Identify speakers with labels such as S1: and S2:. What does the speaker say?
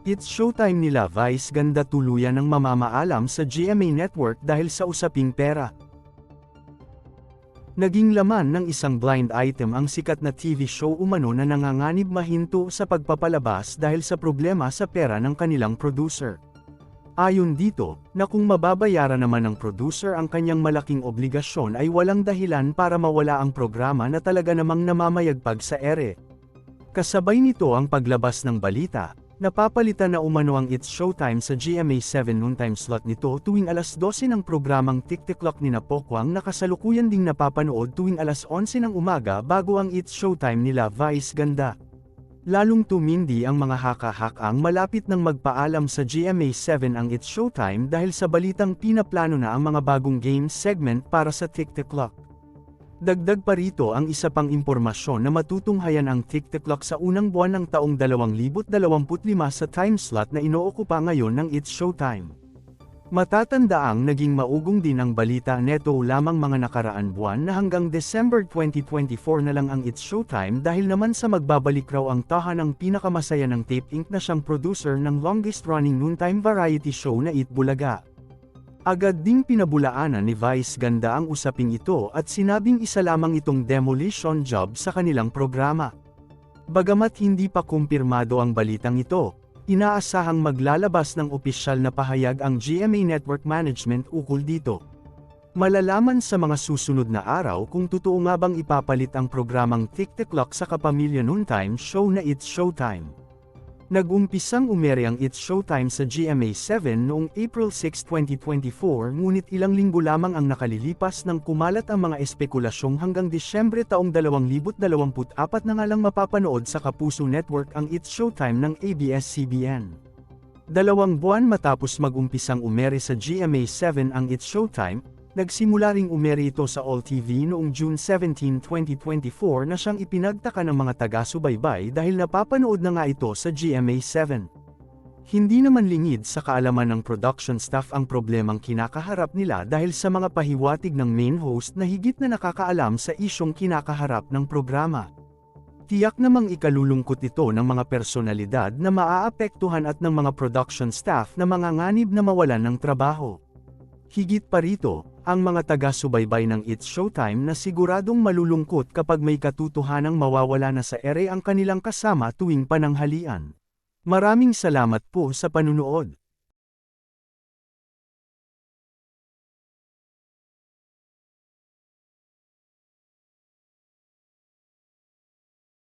S1: It's showtime nila Vice ganda tuluyan ng mamamaalam sa GMA Network dahil sa usaping pera. Naging laman ng isang blind item ang sikat na TV show umano na nanganganib mahinto sa pagpapalabas dahil sa problema sa pera ng kanilang producer. Ayon dito, na kung mababayaran naman ng producer ang kanyang malaking obligasyon ay walang dahilan para mawala ang programa na talaga namang namamayagpag sa ere. Kasabay nito ang paglabas ng balita, napapalitan na umano ang It's Showtime sa GMA7 noontime slot nito tuwing alas 12 ng programang TikTok ni Pokwang na kasalukuyan ding napapanood tuwing alas 11 ng umaga bago ang It's Showtime nila Vice ganda. Lalong tumindi ang mga haka-hakang malapit nang magpaalam sa GMA7 ang It's Showtime dahil sa balitang pinaplano na ang mga bagong games segment para sa TikTok. Dagdag pa rito ang isa pang impormasyon na matutunghayan ang TikTok sa unang buwan ng taong 2025 sa time slot na inookupa ngayon ng It's Showtime. Matatandaang naging maugong din ang balita neto lamang mga nakaraan buwan na hanggang December 2024 na lang ang It's Showtime dahil naman sa magbabalik raw ang tahanang pinakamasaya ng Tape Inc na siyang producer ng longest-running noontime variety show na Eat Bulaga. Agad ding pinabulaanan ni Vice ganda ang usaping ito at sinabing isa lamang itong demolition job sa kanilang programa. Bagamat hindi pa kumpirmado ang balitang ito, inaasahang maglalabas ng opisyal na pahayag ang GMA Network Management ukol dito. Malalaman sa mga susunod na araw kung totoo nga bang ipapalit ang programang TikTok sa kapamilya noontime show na It's Showtime. Nag-umpisang umere ang It's Showtime sa GMA7 noong April 6, 2024 ngunit ilang linggo lamang ang nakalilipas nang kumalat ang mga espekulasyong hanggang Disyembre taong 2024 na nga lang mapapanood sa Kapuso Network ang It's Showtime ng ABS-CBN. 2 buwan matapos mag-umpisang umere sa GMA7 ang It's Showtime, nagsimula ring umere ito sa All TV noong June 17, 2024 na siyang ipinagtaka ng mga taga-subaybay dahil napapanood na nga ito sa GMA7. Hindi naman lingid sa kaalaman ng production staff ang problemang kinakaharap nila dahil sa mga pahiwatig ng main host na higit na nakakaalam sa isyong kinakaharap ng programa. Tiyak namang ikalulungkot ito ng mga personalidad na maaapektuhan at ng mga production staff na manganganib na mawalan ng trabaho. Higit pa rito, ang mga taga-subaybay ng It's Showtime na siguradong malulungkot kapag may katotohanang mawawala na sa ere ang kanilang kasama tuwing pananghalian. Maraming salamat po sa panunood.